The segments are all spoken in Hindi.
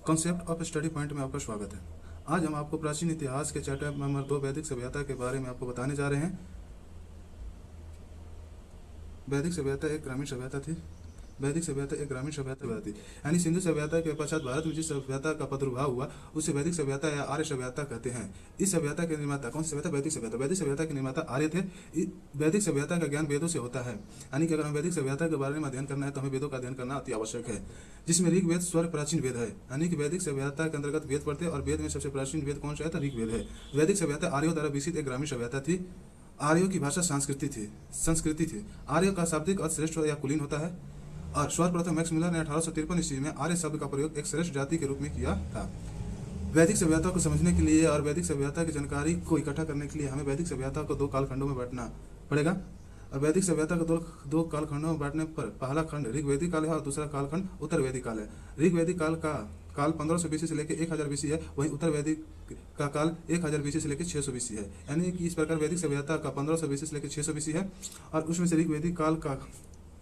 कॉन्सेप्ट ऑफ स्टडी पॉइंट में आपका स्वागत है। आज हम आपको प्राचीन इतिहास के चैप्टर नंबर 2 वैदिक सभ्यता के बारे में आपको बताने जा रहे हैं। वैदिक सभ्यता एक ग्रामीण सभ्यता थी। वैदिक सभ्यता एक ग्रामीण सभ्यता थी, यानी सिंधु सभ्यता के पश्चात भारत में जिस सभ्यता का प्रादुर्भाव हुआ उसे वैदिक सभ्यता या आर्य सभ्यता कहते हैं। इस सभ्यता के निर्माता कौन सी सभ्यता? वैदिक सभ्यता। वैदिक सभ्यता के निर्माता आर्य थे। वैदिक सभ्यता का ज्ञान वेदों से होता है, यानी कि अगर हम वैदिक सभ्यता के बारे में अध्ययन करना है तो हमें वेदों का अध्ययन करना अति आवश्यक है, जिसमें ऋग्वेद स्वर प्राचीन वेद है। यानी कि वैदिक सभ्यता के अंतर्गत वेद पढ़ते हैं और वेद में सबसे प्राचीन वेद कौन सा है? तो ऋग्वेद है। वैदिक सभ्यता आर्यों द्वारा विकसित एक ग्रामीण सभ्यता थी। आर्यों की भाषा संस्कृति थी। आर्य का शाब्दिक अर्थ श्रेष्ठ या कुलीन होता है और सर्वप्रथम मैक्स मिलर ने 1853 ईस्वी में आर्य शब्द का प्रयोग एक श्रेष्ठ जाति के रूप में किया था। वैदिक सभ्यता को समझने के लिए और वैदिक सभ्यता की जानकारी को इकट्ठा करने के लिए हमें वैदिक सभ्यता को दो कालखंडों में बांटना पड़ेगा। और वैदिक सभ्यता को दो कालखंडों में बांटने पर पहला खंड ऋग्वैदिक काल है और दूसरा कालखंड उत्तर वैदिक काल है। ऋग्वैदिक काल का काल 1500 बीसी से लेकर 1000 बीसी है, वहीं उत्तर वैदिक का काल 1000 बीसी से लेकर 600 बीसी है। यानी कि इस प्रकार वैदिक सभ्यता का 1500 बीसी से लेकर 600 बीसी है और उसमें से ऋग्वैदिक काल का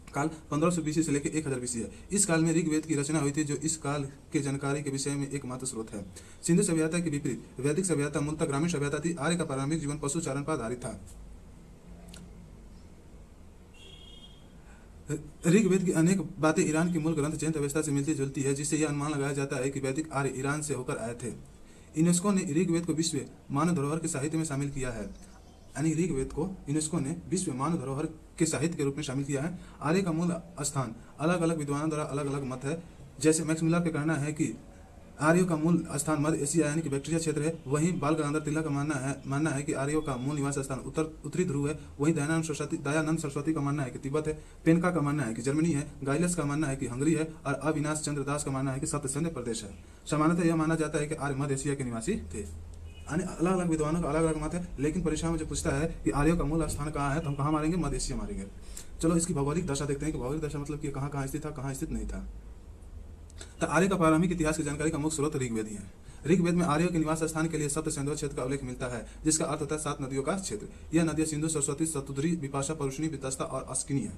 काल 1500 बीसी से लेकर 1000 बीसी है। इस काल में ऋग्वेद की रचना हुई थी, जो इस काल के जानकारी के विषय में एकमात्र स्रोत है। सिंधु सभ्यता के विपरीत वैदिक सभ्यता मूलतः ग्रामीण सभ्यता थी। आर्य का प्रारंभिक जीवन पशु चारण पर आधारित था। ऋग्वेद की अनेक बातें ईरान की मूल ग्रंथ जैन अवस्था से मिलती जुलती है, जिससे यह अनुमान लगाया जाता है कि वैदिक आर्य ईरान से होकर आए थे। यूनेस्को ने ऋग्वेद को विश्व मानव धरोहर के साहित्य में शामिल किया है। यानी ऋग्वेद को यूनेस्को ने विश्व मानव धरोहर के साहित्य के रूप में शामिल किया है। आर्य का मूल स्थान अलग अलग विद्वानों द्वारा अलग अलग मत है। जैसे मैक्स मिलर का कहना है कि आर्यों का मूल स्थान मध्य एशिया यानी कि बैक्टीरिया क्षेत्र है। वहीं बाल गंगाधर तिलक का मानना है कि आर्यों का मूल निवास स्थान उत्तरी ध्रुव है। वहीं दयानंद सरस्वती का मानना है कि तिब्बत है। पेनका का मानना है कि जर्मनी है। गाइलस का मानना है कि हंगरी है और अविनाश चंद्र दास का मानना है कि सप्तसैन्य प्रदेश है। सामान्यतः यह माना जाता है कि आर्य मध्य एशिया के निवासी थे। अलग अलग विद्वानों का अलग अलग मत है, लेकिन परीक्षा में जो पूछता है कि आर्यों का मूल स्थान कहाँ है तो हम कहाँ मारेंगे? मध्य एशिया मारेंगे। चलो इसकी भौगोलिक दशा देखते हैं कि भौगोलिक दशा मतलब कि कहाँ कहाँ स्थित था, कहाँ स्थित नहीं था। तो आर्य का प्रारंभिक इतिहास की जानकारी का मुख्य स्रोत ऋग्वेद ही है। ऋग्वेद में आर्यों के निवास स्थान के लिए सप्त सिंधु क्षेत्र का उल्लेख मिलता है, जिसका अर्थ होता है 7 नदियों का क्षेत्र। यह नदियां सिंधु, सरस्वती, शतुद्री, विपाशा, परुष्णी, वितस्ता और अस्किनी है।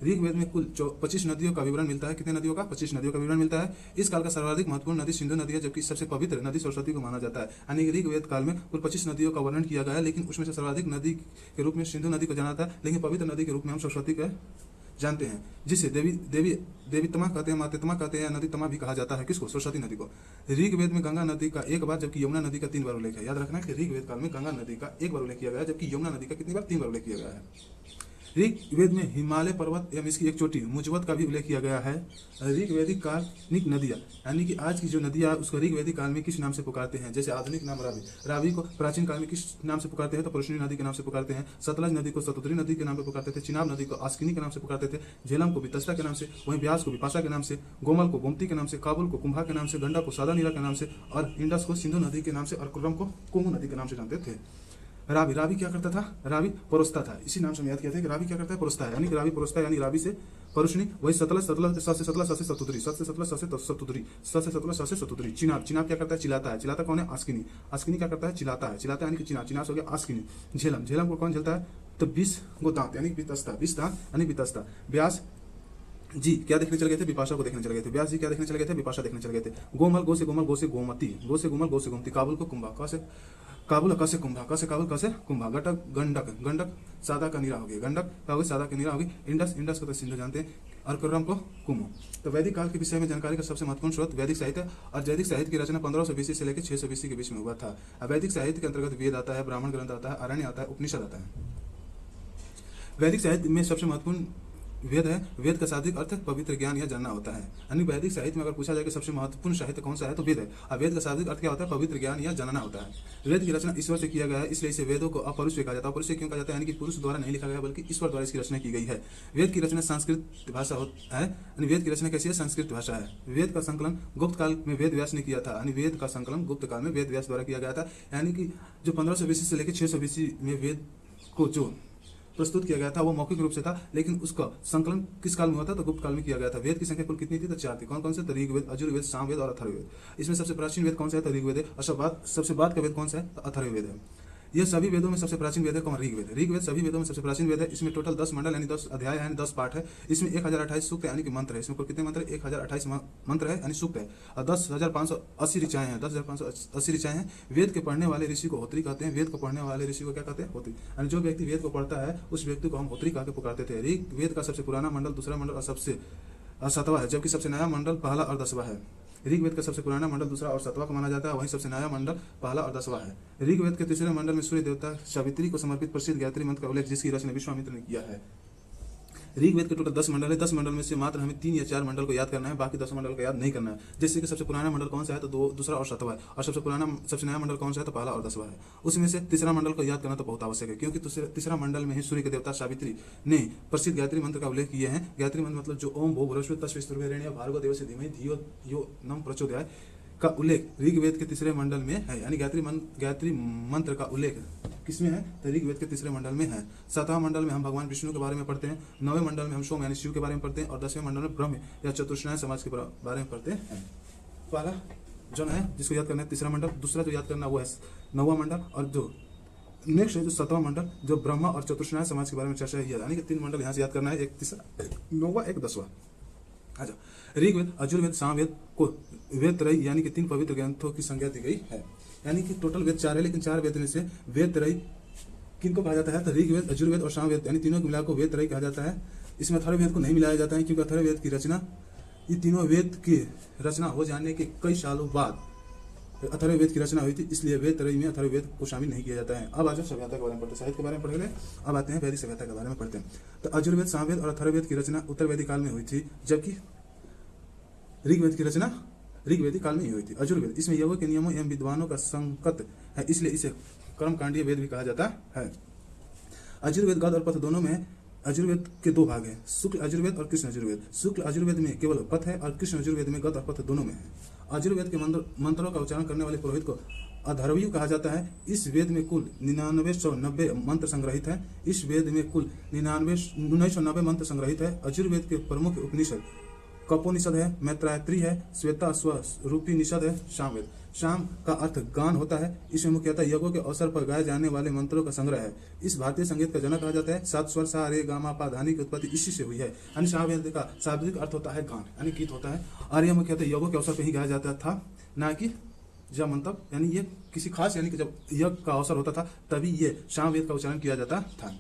ऋग्वेद में कुल 25 नदियों का विवरण मिलता है। कितने नदियों का? 25 नदियों का विवरण मिलता है। इस काल का सर्वाधिक महत्वपूर्ण नदी सिंधु नदी है, जबकि सबसे पवित्र नदी सरस्वती को माना जाता है। यानी ऋग्वेद काल में कुल 25 नदियों का वर्णन किया गया है, लेकिन उसमें से सर्वाधिक नदी के रूप में सिंधु नदी को जाना जाता है, लेकिन पवित्र नदी के रूप में हम सरस्वती को जानते हैं, जिसे देवीतमा कहते हैं, मातेतमा कहते हैं, नदीतमा भी कहा जाता है। किसको? सरस्वती नदी को। ऋग्वेद में गंगा नदी का एक बार जबकि यमुना नदी का 3 बार उल्लेख है। याद रखना कि ऋग्वेद काल में गंगा नदी का एक बार उल्लेख किया गया है, जबकि यमुना नदी का कितनी बार? 3 बार उल्लेख किया गया है। ऋग्वेद में हिमालय पर्वत एवं इसकी एक चोटी मुजवत का भी उल्लेख किया गया है। ऋग्वैदिक कालिक नदियाँ यानी कि आज की जो नदियाँ उसको ऋग्वैदिक काल में किस नाम से पुकारते हैं? जैसे आधुनिक नाम रावी। रावी को प्राचीन काल में किस नाम से पुकारते हैं? तो परुष्णी नदी के नाम से पुकारते हैं। सतलज नदी को शतुद्री नदी के नाम से पुकारते थे। चिनाब नदी को आस्किनी के नाम से पुकारते थे। झेलम को वितस्ता के नाम से, वहीं व्यास को विपाशा के नाम से, गोमल को गोमती के नाम से, काबुल को कुंभा के नाम से, गंडा को सादानीरा के नाम से और इंडस को सिंधु नदी के नाम से और कुर्रम को कुंभ नदी के नाम से जानते थे। रावी क्या करता था? रावी परोसता था। इसी नाम से याद किया था कि रावी क्या करता है? परोसता है। यानी कि रावी परोसता है, यानी रावी से परुष्णी। वही सतलज से सतुद्री। चिनाब क्या करता है? चिल्लाता है। चिल्लाता कौन है? आस्किनी क्या करता है? चिल्लाता है यानी कि चिनाब हो गया आस्किनी। झेलम को कौन झेलता है? तो 20 गो दांत यानी वितस्ता। 20 दांत यानी वितस्ता। व्यास जी क्या देखने चले गए थे? विपाशा को देखने चले गए थे। व्यास जी क्या देखने चले गए थे? विपाशा देखने चले गए थे। गोमल गो से गोमती, गो से गोमती। काबुल को कुंभा, काबुल कसे कुंभा, काबुल कसे कुंभा। गंडक सादा का नीरा होगी। गंडक का होगी सादा का नीरा होगी। इंडस को तो सिंधु जानते हैं और कुर्रम को कुमो। तो वैदिक काल के विषय में जानकारी का सबसे महत्वपूर्ण स्रोत वैदिक साहित्य और वैदिक साहित्य की रचना 1500 बीसी से लेकर 600 बीसी के बीच में हुआ था। वैदिक साहित्य के अंतर्गत वेद आता है, ब्राह्मण ग्रंथ आता है, अरण्य आता है, उपनिषद आता है। वैदिक साहित्य में सबसे महत्वपूर्ण वेद है। वेद का शाब्दिक अर्थ पवित्र ज्ञान या जानना होता है। यानी वैदिक साहित्य में अगर पूछा जाए कि सबसे महत्वपूर्ण साहित्य कौन सा है तो वेद है। और वेद का शाब्दिक अर्थ क्या होता है? पवित्र ज्ञान या जानना होता है। वेद की रचना ईश्वर से किया गया है, इसलिए इसे वेदों को अपरुष कहा जाता है। अपरुष क्यों कहा जाता है? यानी कि पुरुष द्वारा नहीं लिखा गया बल्कि ईश्वर द्वारा इसकी रचना की गई है। वेद की रचना संस्कृत भाषा है। यानी वेद की रचना कैसी है? संस्कृत भाषा है। वेद का संकलन गुप्त काल में वेद व्यास ने किया था। यानी वेद का संकलन गुप्त काल में वेद व्यास द्वारा किया गया था। यानी कि जो 1500 बीसी से लेकर 600 बीसी में वेद को जो प्रस्तुत किया गया था वो मौखिक रूप से था, लेकिन उसका संकलन किस काल में हुआ था? तो गुप्त काल में किया गया था। वेद की संख्या कुल कितनी थी? तो 4 थी। कौन से? तो ऋग्वेद, यजुर्वेद, सामवेद और अथर्ववेद। इसमें सबसे प्राचीन वेद कौन सा है? तो ऋग्वेद है। और सबसे बाद का वेद कौन सा है? तो अथर्ववेद है। यह सभी वेदों में सबसे प्राचीन वेद है कौन? ऋग्वेद। ऋग्वेद सभी वेदों में सबसे प्राचीन वेद है। इसमें टोटल 10 मंडल यानी 10 अध्याय यानी 10 पाठ है। इसमें 1028 सूक्त यानी कि मंत्र है। इसमें कुल कितने मंत्र है? 1028 मंत्र है यानी सूक्त है, और 10,580 ऋचाएं हैं। 10,580 ऋचाएं हैं। वेद के पढ़ने वाले ऋषि को होत्री कहते हैं। वेद को पढ़ने वाले ऋषि को क्या कहते हैं? होत्री। यानी जो व्यक्ति वेद को पढ़ता है उस व्यक्ति को हम होत्री कह के पुकारते थे। ऋग्वेद का सबसे पुराना मंडल दूसरा मंडल और सबसे 7वां है, जबकि सबसे नया मंडल पहला और 10वां है। ऋग्वेद का सबसे पुराना मंडल दूसरा और 7वां को माना जाता है, वहीं सबसे नया मंडल पहला और 10वां है। ऋग्वेद के तीसरे मंडल में सूर्य देवता सावित्री को समर्पित प्रसिद्ध गायत्री मंत्र का उल्लेख, जिसकी रचना विश्वामित्र ने किया है। ऋग्वेद के टोटल 10 मंडल है। 10 मंडल में से मात्र हमें 3 या 4 मंडल को याद करना है, बाकी 10 मंडल को याद नहीं करना है। जैसे कि सबसे पुराना मंडल कौन सा है? तो दूसरा और 7वां है। और सबसे नया मंडल कौन सा है? तो पहला और 10वां है। उसमें से तीसरा मंडल को याद करना तो बहुत आवश्यक है, क्योंकि तीसरा मंडल में ही सूर्य के देवता सावित्री ने प्रसिद्ध गायत्री मंत्र का उल्लेख किए हैं। गायत्री मंत्र मतलब जो ओम भो भुवस्सुः तस्वितुर्वरेण्यं भर्गो देवस्य धीमहि धियो यो नः प्रचोदयात् का उल्लेख ऋग्वेद के तीसरे मंडल में है। यानी गायत्री मंत्र का उल्लेख किसमें है? तो ऋग्वेद के तीसरे मंडल में है। 7वां मंडल में हम भगवान विष्णु के बारे में पढ़ते हैं। 9वें मंडल में हम सोम यानी शिव के बारे में पढ़ते हैं, और 10वें मंडल में ब्रह्म या चतुर्श्नाय समाज के बारे में पढ़ते हैं। पहला जो है जिसको याद करना है तीसरा मंडल, दूसरा जो याद करना वो है 9वां मंडल, और जो नेक्स्ट है जो 7वां मंडल जो ब्रह्मा और चतुर्श्नाय समाज के बारे में चर्चा है। यानी कि 3 मंडल यहाँ से याद करना है, एक तीसरा, 9वां, एक 10वां। अच्छा, ऋग्वेद, यजुर्वेद, सामवेद को वेद त्रयी यानी कि 3 पवित्र ग्रंथों की संज्ञा दी गई है। यानी कि टोटल वेद 4 है, लेकिन 4 वेद में से वेद त्रयी किनको कहा जाता है? तो ऋग्वेद, यजुर्वेद और सामवेद यानी तीनों को मिलाकर वेद त्रयी कहा जाता है। इसमें अथर्ववेद को नहीं मिलाया जाता है, क्योंकि अथर्ववेद की रचना, ये तीनों वेद की रचना हो जाने के कई सालों बाद अथर्ववेद की रचना हुई थी, इसलिए वेद त्रयी में अथर्ववेद को शामिल नहीं किया जाता है। अब आज सभ्यता के बारे में पढ़ते हैं, साहित्य के बारे में पढ़ रहे, अब आते हैं वैदिक सभ्यता के बारे में पढ़ते हैं। तो यजुर्वेद, सामवेद और अथर्ववेद की रचना उत्तर वैदिक काल में हुई थी, जबकि ऋग्वेद की रचना ऋग्वेदिक काल में ही हुई थी। यजुर्वेद, इसमें यज्ञों के नियमों एवं विद्वानों का संकत है, इसलिए इसे कर्मकांडीय वेद भी कहा जाता है। यजुर्वेद गद और पथ दोनों में यजुर्वेद के 2 भाग हैं, शुक्ल यजुर्वेद और कृष्ण यजुर्वेद। शुक्ल यजुर्वेद में केवल पथ है, और कृष्ण यजुर्वेद में गद और पथ दोनों में है। यजुर्वेद के मंत्रों का उच्चारण करने वाले पुरोहित को अधर्वयु कहा जाता है। इस वेद में कुल 9990 मंत्र संग्रहित है। इस वेद में कुल 9990 मंत्र संग्रहित है। यजुर्वेद के प्रमुख उपनिषद कपोनिषद है, मैत्रायत्री है, श्वेताश्वरूपी निषद है, सामवेद। शाम का अर्थ गान होता है। इसमें मुख्यतः यज्ञों के अवसर पर गाए जाने वाले मंत्रों का संग्रह है। इस भारतीय संगीत का जनक कहा जाता है। 7 स्वर सा रे गा मा पा धा नी की उत्पत्ति इसी से हुई है। यानी सामवेद का शाब्दिक अर्थ होता है गान, यानी गीत होता है, और यह मुख्यतः यज्ञों के अवसर पर ही गाया जाता था, ना कि जब मतलब यानी ये किसी खास यानी कि जब यज्ञ का अवसर होता था तभी ये सामवेद का उच्चारण किया जाता था।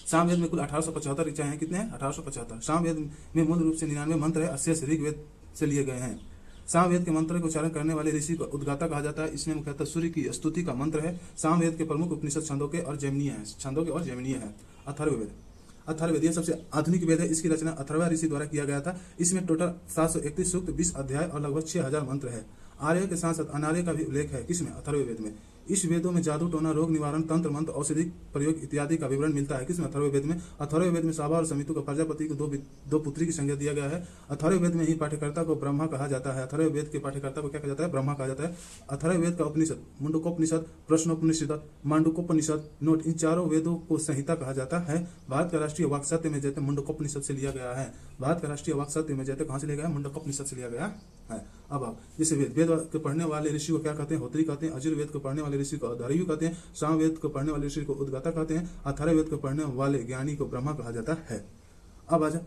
सामवेद में कुल 1875 ऋचाएं हैं। कितने हैं? 1875। सामवेद में मूल रूप से 99 मंत्र है, 80 ऋग्वेद से लिए गए हैं। सामवेद के मंत्र के उच्चारण करने वाले ऋषि को उद्गाता कहा जाता है। इसमें मुख्यतः सूर्य की स्तुति का मंत्र है। सामवेद के प्रमुख उपनिषद छंदोग्य और जैमिनीय है। अथर्ववेद यह सबसे आधुनिक वेद है। इसकी रचना अथर्वा ऋषि द्वारा किया गया था। इसमें टोटल 731 सूक्त, 20 अध्याय और लगभग 6000 मंत्र है। आर्य के साथ साथ अनार्य का भी उल्लेख है। किसमें? अथर्ववेद में। इस वेदों में जादू टोना, रोग निवारण, तंत्र मंत्र, औषधि प्रयोग इत्यादि का विवरण मिलता है। किसमें? अथर्ववेद में। अथर्ववेद में साबा और समितु को प्रजापति को दो पुत्री की संज्ञा दिया गया है। अथर्ववेद में ही पाठ्यकर्ता को ब्रह्मा कहा जाता है। अथर्ववेद के पाठ्यकर्ता को क्या कहा जाता है? ब्रह्मा कहा जाता है। अथर्ववेद का उपनिषद मुंडकोपनिषद, प्रश्नोपनिषद, मांडूकोपनिषद, नोट, इन चारों वेदों को संहिता कहा जाता है। भारत का राष्ट्रीय वाक् सत्य में जैसे मुंडकोपनिषद से लिया गया है। भारत का राष्ट्रीय वाक् सत्य में जैसे कहाँ से लिया गया है? मुंडकोपनिषद से लिया गया है। अब जैसे वेद को पढ़ने वाले ऋषि को क्या कहते हैं? होत्री कहते हैं। यजुर्वेद को पढ़ने वाले ऋषि को अधर्वयु कहते हैं। सामवेद को पढ़ने वाले ऋषि को उद्गाता कहते हैं। अथर्ववेद को पढ़ने वाले ज्ञानी को ब्रह्मा कहा जाता है। अब आजा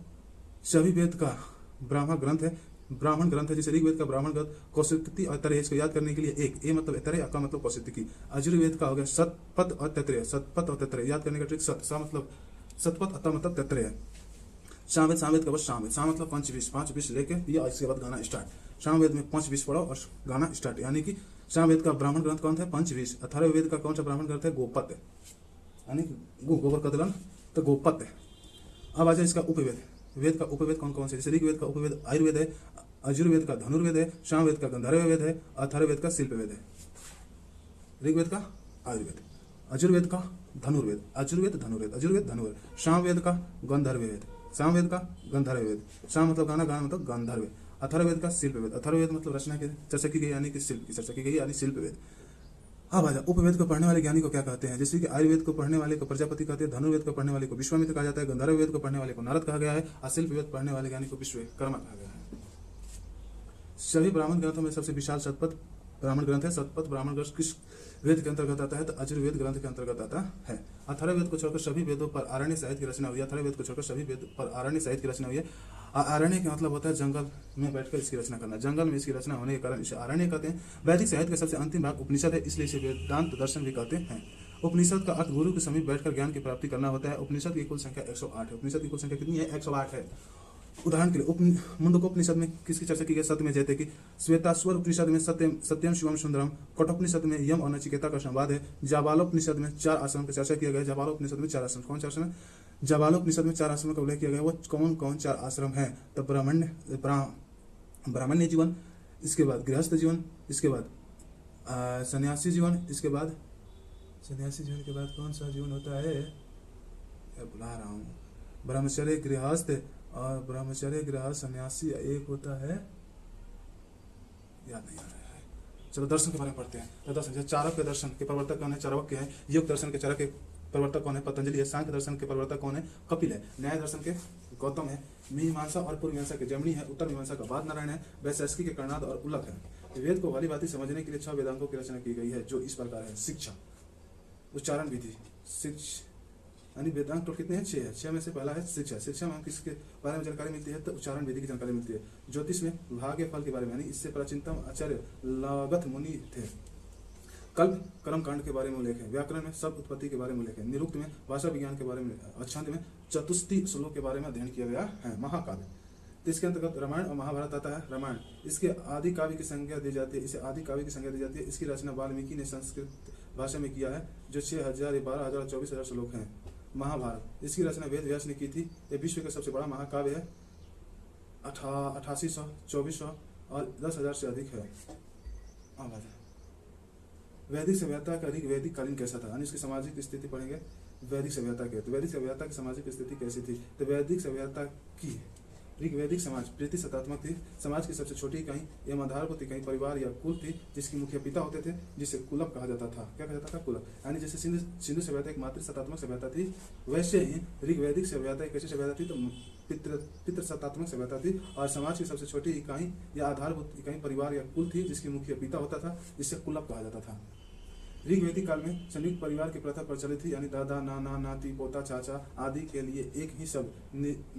सभी वेद का ब्राह्मण ग्रंथ है। जैसे ऋग्वेद का ब्राह्मण ग्रंथ कौशिकी और तैत्तिरीय, इसको याद करने के लिए एक ए मतलब तैत्तिरीय, का मतलब कौशिकी। यजुर्वेद का हो गया सतपथ और तैत्तिरीय, याद करने का ट्रिक सत सा मतलब सतपथ, अतः मतलब तैत्तिरीय। सामवेद का बस सामवेद, सा मतलब 5-20 लेके या इसके बाद गाना स्टार्ट। सामवेद में 5-20 पढ़ो और गाना स्टार्ट। यानी कि सामवेद का ब्राह्मण ग्रंथ कौन था? 5-20। अथर्ववेद का कौन सा ब्राह्मण ग्रंथ है? गोपत, यानी गोबर कदलन, तो गोपत। अब आ जाए इसका उपवेद। वेद का उपवेद कौन कौन से? जैसे ऋग्वेद का उपवेद आयुर्वेद है, यजुर्वेद का धनुर्वेद है, सामवेद का गंधर्ववेद है, अथर्ववेद का शिल्पवेद है। ऋग्वेद का आयुर्वेद, यजुर्वेद का धनुर्वेद, यजुर्वेद, सामवेद का गंधर्ववेद, सामवेद का गंधर्ववेद, साम मतलब गाना, गाना मतलब गंधर्व। अथर्ववेद का शिल्पवेद, अथर्ववेद मतलब रचना की चर्चा की गई यानी कि शिल्प की चर्चा की गई यानी शिल्पवेद। अब आजा उपवेद को पढ़ने वाले ज्ञानी को क्या कहते हैं? जैसे कि आयुर्वेद को पढ़ने वाले को प्रजापति कहते हैं, धनुर्वेद को पढ़ने वाले को विश्वामित्र कहा जाता है, गंधर्ववेद को पढ़ने वाले को नारद कहा गया है, और शिल्पवेद पढ़ने वाले ज्ञानी को विश्वकर्मा कहा गया है। सभी ब्राह्मण ग्रंथों में सबसे विशाल शतपथ ब्राह्मण ग्रंथ है। शतपथ ब्राह्मण ग्रंथ किस वेद के अंतर्गत आता है? तो अजुर्वेद ग्रंथ के अंतर्गत आता है। अथर्ववेद को छोड़कर सभी वेदों पर आरण्य साहित्य की रचना हुई है। अथर्ववेद को छोड़कर सभी वेद पर आरण्य साहित्य की रचना हुई है। आरण्य का मतलब होता है जंगल में बैठकर इसकी रचना करना। जंगल में इसकी रचना होने के कारण इसे आरण्य कहते हैं। वैदिक साहित्य का सबसे अंतिम भाग उपनिषद है, इसलिए इसे वेदांत दर्शन भी कहते हैं। उपनिषद का अर्थ गुरु के समीप बैठकर ज्ञान की प्राप्ति करना होता है। उपनिषद की कुल संख्या 108 है। उपनिषद की कुल संख्या कितनी है? 108 है। उदाहरण के लिए मुंडकोपनिषद में किसकी चर्चा की गई? सत्य में, जैसे कि श्वेताश्वर उपनिषद में सत्यम शिवम सुंदरम। कठोपनिषद में यम और नचिकेता का संवाद है। जाबालोपनिषद में 4 आश्रम की चर्चा किया गया है। जाबालोपनिषद में 4 आश्रम, कौन 4 आश्रम? जाबालोपनिषद में 4 आश्रमों का उल्लेख किया गया है। वो कौन कौन 4 आश्रम है? तो ब्राह्मण्य जीवन, इसके बाद गृहस्थ जीवन, इसके बाद सन्यासी जीवन, इसके बाद सन्यासी जीवन के बाद कौन सा जीवन होता है? बुला रहा हूँ। ब्रह्मचर्य गृहस्थ और ब्रह्मचर्य गृहस्थ सन्यासी एक होता है, याद नहीं आ रहा है। चलो दर्शन के बारे में पढ़ते हैं। तो दर्शन, चारक के दर्शन के प्रवर्तक कौन है? चारवाक है। योग दर्शन के चारक के प्रवर्तक कौन है? पतंजलि है। सांख्य दर्शन के प्रवर्तक कौन है? कपिल है। न्याय दर्शन के गौतम है। मीमांसा और पूर्व मीमांसा के जमनी है। उत्तर मीमांसा का बाद नारायण है। वैशेषिकी के कर्णाद और उलक है। वेद को भली भांति समझने के लिए 6 वेदांगों की रचना की गई है, जो इस प्रकार है। शिक्षा, उच्चारण विधि, शिक्षा यानी वेदांग टोटल कितने हैं? 6 है। 6 में से पहला है शिक्षा। शिक्षा में हम किसके बारे में जानकारी मिलती है? तो उच्चारण विधि की जानकारी मिलती है। ज्योतिष में भाग्य फल के बारे में, यानी इससे प्राचीनतम आचार्य लगध मुनि थे। कल्प कर्म कांड के बारे में उल्लेख है। व्याकरण में शब्द उत्पत्ति के बारे में उल्लेख है। निरुक्त में भाषा विज्ञान के बारे में, छंद में चतुष्टय श्लोक के बारे में अध्ययन किया गया है। महाकाव्य, तो इसके अंतर्गत रामायण और महाभारत आता है। रामायण इसके आदि काव्य की संज्ञा दी जाती है। इसे आदि काव्य की संज्ञा दी जाती है। इसकी रचना वाल्मीकि ने संस्कृत भाषा में किया है, जो 6000, 12000, 24000 श्लोक हैं। महाभारत इसकी रचना वेद व्यास ने की थी। यह विश्व का सबसे बड़ा महाकाव्य है। 8800, 2400 और 10,000 से अधिक है। वैदिक सभ्यता का ऋग वैदिक कालीन कैसा था? यानी इसकी सामाजिक स्थिति पढ़ेंगे। वैदिक सभ्यता के, तो वैदिक सभ्यता की सामाजिक स्थिति कैसी थी? तो वैदिक सभ्यता की ऋग्वैदिक समाज प्रतिशतात्मक थी। समाज की सबसे छोटी इकाई एवं आधारभूत इकाई परिवार या कुल थी, जिसके मुख्य पिता होते थे, जिसे कुलप कहा जाता था। क्या कहा जाता था? कुलप। यानी जैसे सिंधु सभ्यता एक मातृसत्तात्मक सभ्यता थी, वैसे ही ऋग्वैदिक सभ्यता एक कैसी सभ्यता थी? तो पितृसत्तात्मक सभ्यता थी। और समाज की सबसे छोटी इकाई या आधारभूत इकाई परिवार या कुल थी, जिसके मुख्य पिता होता था, जिसे कुलप कहा जाता था। ऋग्वैदिक काल में संयुक्त परिवार की प्रथा प्रचलित थी, यानी दादा, नाना, नाती, पोता, चाचा आदि के लिए एक ही शब्द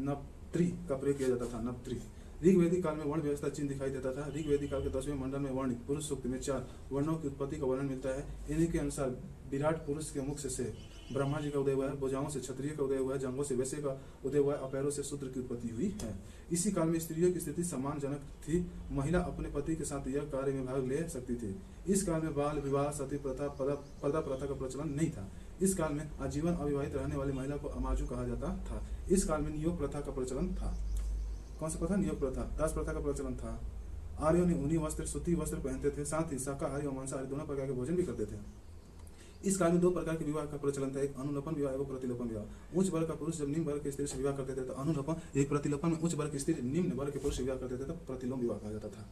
नप्त्री का प्रयोग किया जाता था। नप्त्री। ऋग्वैदिक काल में वर्ण व्यवस्था चिन्ह दिखाई देता था। ऋग्वैदिक काल के 10वें मंडल में वर्ण पुरुष सूक्त में 4 वर्णों की उत्पत्ति का वर्णन मिलता है। इन्हीं के अनुसार विराट पुरुष के मुख से ब्रह्मा जी का उदय हुआ है, भुजाओं से क्षत्रिय का उदय हुआ है, जंघों से वैश्य का उदय हुआ है और पैरों से शूद्र की उत्पत्ति हुई है। इसी काल में स्त्रियों की स्थिति सम्मानजनक थी। महिला अपने पति के साथ यह कार्य में भाग ले सकती थी। इस काल में बाल विवाह, सती प्रथा, पर्दा प्रथा का प्रचलन नहीं था। इस काल में आजीवन अविवाहित रहने वाली महिला को अमाजू कहा जाता था। इस काल में नियोग प्रथा का प्रचलन था। कौन सा प्रथा? नियोग प्रथा। दास प्रथा का प्रचलन था। आर्यों ने ऊनी वस्त्र, सूती वस्त्र पहनते थे, साथ ही शाकाहारी और मांसाहारी दोनों प्रकार के भोजन भी करते थे। इस काल में 2 प्रकार के विवाह का प्रचलन था, एक अनुलोपन विवाह एवं प्रतिलोपन विवाह। उच्च वर्ग का पुरुष जब निम्न वर्ग की स्त्री से विवाह करते थे तो अनुलोपन, एक प्रतिलोपन में उच्च वर्ग की स्त्री निम्न वर्ग के पुरुष से विवाह करते थे तो प्रतिलोम विवाह कहा जाता था।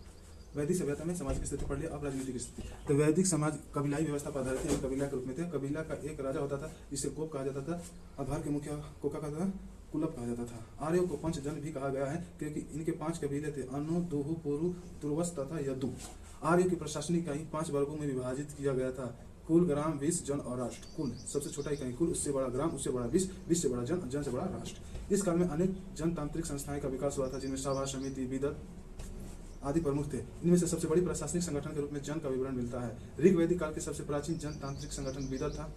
वैदिक सभ्यता में समाज की स्थिति पढ़ लिया। अब राजनीति की स्थिति। तो वैदिक समाज कबीलाई व्यवस्था पर आधारित थे। कबीला के रूप में थे। कबीला का एक राजा होता था, जिसे कोप कहा जाता था। आधार के मुखिया को क्या कहता था? कुलप कहा जाता था। आर्यों को पंचजन भी कहा गया है, क्योंकि इनके 5 कबीले थे, अनु, दुहु, पुरु, तुर्वस तथा यदु। आर्यों की प्रशासनिक इकाई 5 वर्गों में विभाजित किया गया था। कुल, ग्राम, विष, जन और राष्ट्र। कुल सबसे छोटा इकाई कुल, उससे बड़ा ग्राम, उससे बड़ा विष, विष से बड़ा जन, जन से बड़ा राष्ट्र। इस काल में अनेक जनतांत्रिक संस्थाएं का विकास हुआ था, जिनमें सभा, समिति, विदत आदि प्रमुख थे। इनमें से सबसे बड़ी प्रशासनिक संगठन के रूप में जन का विवरण मिलता है। ऋग्वैदिक काल के सबसे प्राचीन जनतांत्रिक संगठन विदत था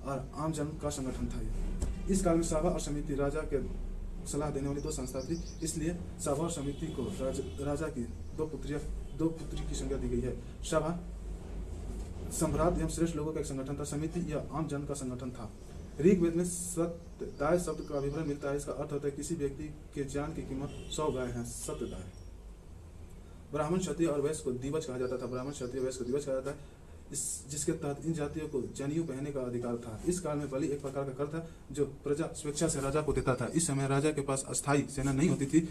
और आम जन का संगठन था। इस काल में सभा और समिति राजा के सलाह देने वाली 2 संस्था थी, इसलिए सभा और समिति को राजा की 2 पुत्री की संज्ञा दी गई है। सभा सम्राट एवं श्रेष्ठ लोगों का एक संगठन था, समिति यह आम जन का संगठन था। ऋग्वेद में सत्यदाय शब्द का विवरण मिलता है। इसका अर्थ होता है किसी व्यक्ति के जान की कीमत 100 गाय है। सत्यदाय। ब्राह्मण, क्षत्रिय और वैश्य को दिवज कहा जाता था। ब्राह्मण, क्षत्रिय, वैश्य को दिवज कहा जाता है, जिसके तहत इन जातियों को जनेऊ पहनने का अधिकार था। इस काल में बलि एक प्रकार का कर था, जो प्रजा स्वेच्छा से राजा को देता था। इस समय राजा के पास अस्थायी सेना नहीं होती थी।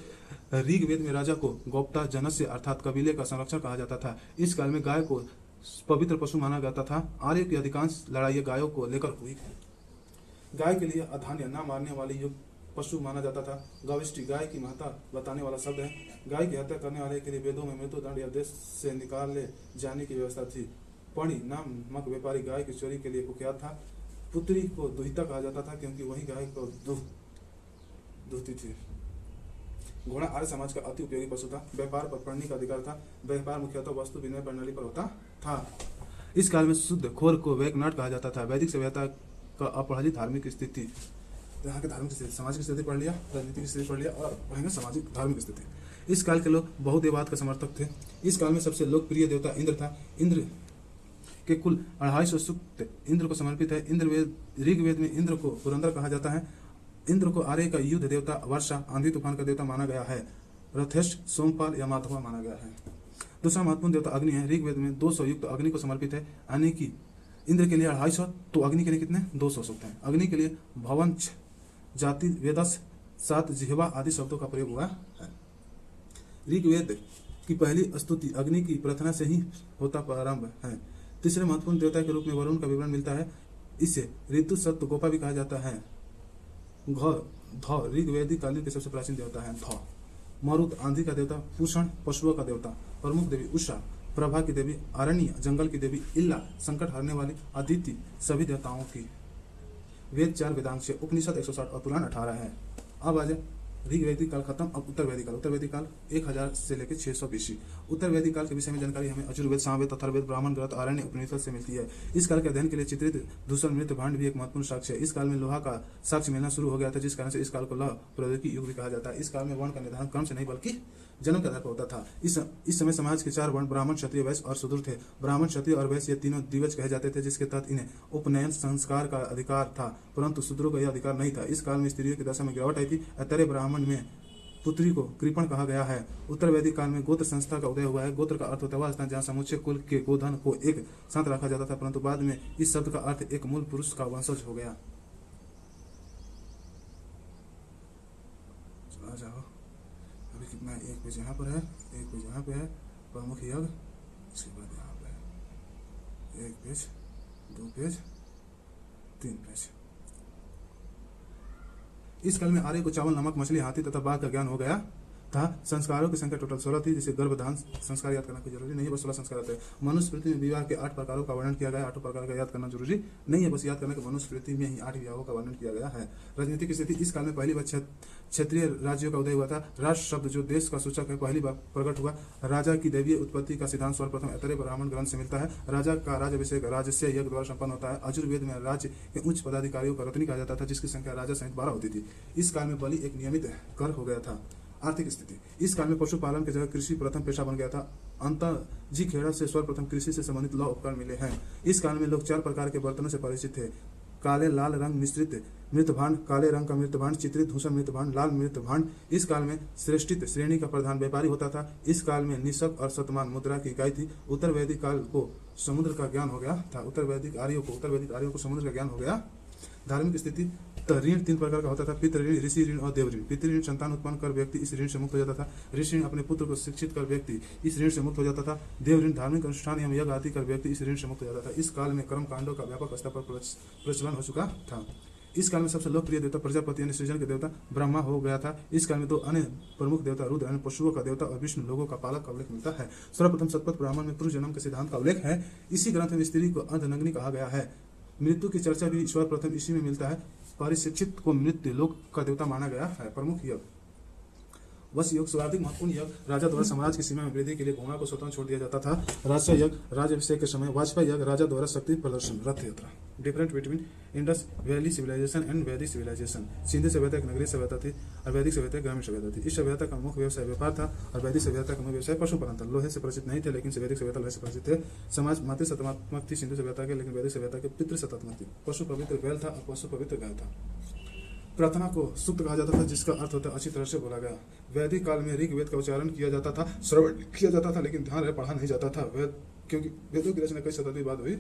ऋग्वेद में राजा को गोप्ता जनस्य अर्थात कबीले का संरक्षण कहा जाता था। इस काल में गाय को पवित्र पशु माना जाता था। आर्य की अधिकांश लड़ाई गायों को लेकर हुई। गाय के लिए अधान्य न मारने वाली पशु माना जाता था। गविष्टि गाय की महत्ता बताने वाला शब्द है। गाय की हत्या करने वाले के लिए वेदों में मृत्युदंड या देश से निकाले जाने की व्यवस्था थी। पणि नामक व्यापारी गाय की चोरी के लिए कुख्यात था। पुत्री को दुहिता कहा जाता था क्योंकि वही गाय को दुहती थी। घोड़ा आर्य समाज का अति उपयोगी पशु था। व्यापार पर पढ़ने का अधिकार था। व्यापार मुख्यतः वस्तु विनिमय प्रणाली पर होता था। इस काल में शुद्ध खोर को वैकनाट कहा जाता था। वैदिक सभ्यता का अपराधी धार्मिक स्थिति, यहाँ की धार्मिक स्थिति, सामाजिक स्थिति पढ़ लिया, राजनीतिक स्थिति पढ़ लिया और पढ़ेंगे सामाजिक धार्मिक स्थिति। इस काल के लोग बहुदेववाद का समर्थक थे। इस काल में सबसे लोकप्रिय देवता इंद्र था। इंद्र के कुल 250 सूक्त इंद्र को समर्पित है। ऋग्वेद में इंद्र को पुरंदर कहा जाता है। इंद्र को आर्य का युद्ध देवता, वर्षा, आंधी तूफान का देवता माना गया है। रथेश, सोमपाल या माधवा माना गया है। दूसरा महत्वपूर्ण देवता अग्नि है। ऋग्वेद में 200 युक्त अग्नि को समर्पित है, यानी कि इंद्र के लिए 250, तो अग्नि के लिए कितने 200 सूक्त हैं। अग्नि के लिए भवंश, जाति, वेदस, 7 जिह्वा आदि शब्दों का प्रयोग हुआ है। ऋग्वेद की पहली स्तुति अग्नि की प्रार्थना से ही होता प्रारंभ है। तीसरे महत्वपूर्ण देवता के रूप में वरुण का विवरण मिलता है। इसे ऋतु सत्व गोपा भी कहा जाता है। ध ऋग्वेदिक कालीन के सबसे प्राचीन देवता है। ध मरुत आंधी का देवता, पूषण पशुओं का देवता, प्रमुख देवी उषा, प्रभा की देवी अरण्य, जंगल की देवी इल्ला, संकट हरने वाली अदिति, सभी देवताओं की। वेद 4 वेदांग से, उपनिषद 160 और पुराण 18 है। अब आज ऋग्वेदिक काल खत्म। अब उत्तर वैदिक काल। उत्तर वैदिक काल 1000 से लेकर 600 BC। उत्तर वैदिक काल के विषय में जानकारी हमें यजुर्वेद, सामवेद, अथर्ववेद, ब्राह्मण ग्रंथ, आरण्य, उपनिषद से मिलती है। इस काल के अध्ययन के लिए चित्रित धूसर मृत भांड भी एक महत्वपूर्ण साक्ष्य है। इस काल में लोहा का साक्ष्य मिलना शुरू हो गया था, जिस कारण से इस काल को लौह प्रौद्योगिकी युग भी कहा जाता है। इस काल में वर्ण का निर्धारण क्रम से नहीं बल्कि जन्म के आधार पर होता था। इस समय समाज के 4 वर्ण ब्राह्मण, क्षत्रिय, वैश्य और शूद्र थे। ब्राह्मण, क्षत्रिय और वैश्य ये तीनों दिवज कहे जाते थे, जिसके तहत इन्हें उपनयन संस्कार का अधिकार था, परंतु शूद्रों को यह अधिकार नहीं था। इस काल में स्त्रियों की दशा में गिरावट आई थी। ऐतरेय ब्राह्मण में पुत्री को कृपण कहा गया है। उत्तर वैदिक काल में गोत्र संस्था का उदय हुआ है। गोत्र का अर्थ होता है वह स्थान जहाँ समुचे कुल के गोधन को एक साथ रखा जाता था, परंतु बाद में इस शब्द का अर्थ एक मूल पुरुष का वंशज हो गया। चला जाओ, अभी कितना, एक पेज यहाँ पर है, एक पेज यहाँ पे है, प्रमुख यज्ञ, इसके बाद यहाँ पे है, एक पेज, 2 पेज, 3 पेज। इस काल में आर्य को चावल, नमक, मछली, हाथी तथा बाघ का ज्ञान हो गया था। संस्कारों की संख्या टोटल 16 थी, जिसे गर्भधान संस्कार याद करना कोई जरूरी नहीं है, बस 16 संस्कार होते हैं। मनुस्मृति में विवाह के 8 प्रकारों का वर्णन किया गया है। 8 प्रकार का याद करना जरूरी नहीं है, बस याद करना कि मनुस्मृति में ही 8 विवाहों का वर्णन किया गया है। राजनीतिक स्थिति, इस काल में पहली बार क्षेत्रीय राज्यों का उदय हुआ था। राष्ट्र शब्द जो देश का सूचक है पहली बार प्रकट हुआ। राजा की दैवीय उत्पत्ति का सिद्धांत सर्वप्रथम ऐतरेय ब्राह्मण ग्रंथ से मिलता है। राजा का राज्याभिषेक राजस्य यज्ञ द्वारा संपन्न होता है। यजुर्वेद में राज्य के उच्च पदाधिकारियों का रत्नी कहा जाता था, जिसकी संख्या राजा सहित 12 होती थी। इस काल में बलि एक नियमित कर हो गया था। आर्थिक स्थिति, इस काल में पशुपालन की जगह कृषि प्रथम पेशा बन गया था। अंतजी खेड़ा से सर्वप्रथम कृषि से संबंधित लौह उपकरण मिले हैं। इस काल में लोग 4 प्रकार के बर्तनों से परिचित थे। काले लाल रंग मिश्रित मृत भांड, काले रंग का मृत भांड, चित्रित धूसर मृत भांड, लाल मृत भांड। इस काल में श्रेष्ठित श्रेणी का प्रधान व्यापारी होता था। इस काल में निशक और शतमान मुद्रा की इकाई थी। उत्तर वैदिक काल को समुद्र का ज्ञान हो गया था। उत्तर वैदिक आर्यों को समुद्र का ज्ञान हो गया। धार्मिक स्थिति, ऋण 3 प्रकार का होता था। पितृ ऋण, ऋषि ऋण और देव ऋण। पितृ ऋण संतान उत्पन्न कर व्यक्ति इस ऋण से मुक्त हो जाता था। ऋषि ऋण अपने पुत्र को शिक्षित कर व्यक्ति इस ऋण से मुक्त हो जाता था। देव ऋण धार्मिक अनुष्ठान एवं यज्ञ आदि कर व्यक्ति इस ऋण से मुक्त हो जाता था। इस काल में कर्म कांडों का व्यापक स्तर पर प्रचलन हो चुका था। इस काल में सबसे लोकप्रिय देवता प्रजापति यानी सृजन के देवता ब्रह्मा हो गया था। इस काल में 2 अन्य प्रमुख देवता रुद्र यानी पशुओं का देवता और विष्णु लोगों का पालक का उल्लेख मिलता है। सर्वप्रथम शतपथ ब्राह्मण में पुरुष जन्म के सिद्धांत का उल्लेख है। इसी ग्रंथ में स्त्री को अर्धनग्नि कहा गया है। मृत्यु की चर्चा भी ईश्वर प्रथम इसी में मिलता है। परिशिक्षित को मृत्यु लोक का देवता माना गया है। प्रमुख यज्ञ, वश योग, सर्वाधिक महत्वपूर्ण यज्ञ। राजा द्वारा साम्राज्य की सीमा में वृद्धि के लिए घोड़ा को स्वतंत्र छोड़ दिया जाता था। राजस्व यज्ञ, राज्याभिषेक के समय। वाजपेयी यज्ञ, राजा द्वारा शक्ति प्रदर्शन। रथ यात्रा। Different between Indus valley civilization and Vedic civilization. सिंधु सभ्यता एक नगरीय सभ्यता थी और वैदिक सभ्यता ग्रामीण सभ्यता थी। इस सभ्यता का मुख्य व्यवसाय व्यापार था और वैदिक सभ्यता का मुख्य व्यवसाय पशुपालन था। लोहे से परिचित नहीं थे, लेकिन वैदिक सभ्यता लोहे से परिचित थे। समाज मातृ सत्तात्मक थी सिंधु सभ्यता के, लेकिन वैदिक सभ्यता के पितृ सत्तात्मक थी। पशु पवित्र बैल था और पशु पवित्र गाय था। प्रार्थना को सूक्त कहा जाता था, जिसका अर्थ होता है अच्छी तरह से बोला गया। वैदिक काल में ऋग्वेद का उच्चारण किया जाता था, श्रवण किया जाता था, लेकिन ध्यान पढ़ा नहीं जाता था। क्योंकि वेदों की रचना कई शताब्दी बाद हुई।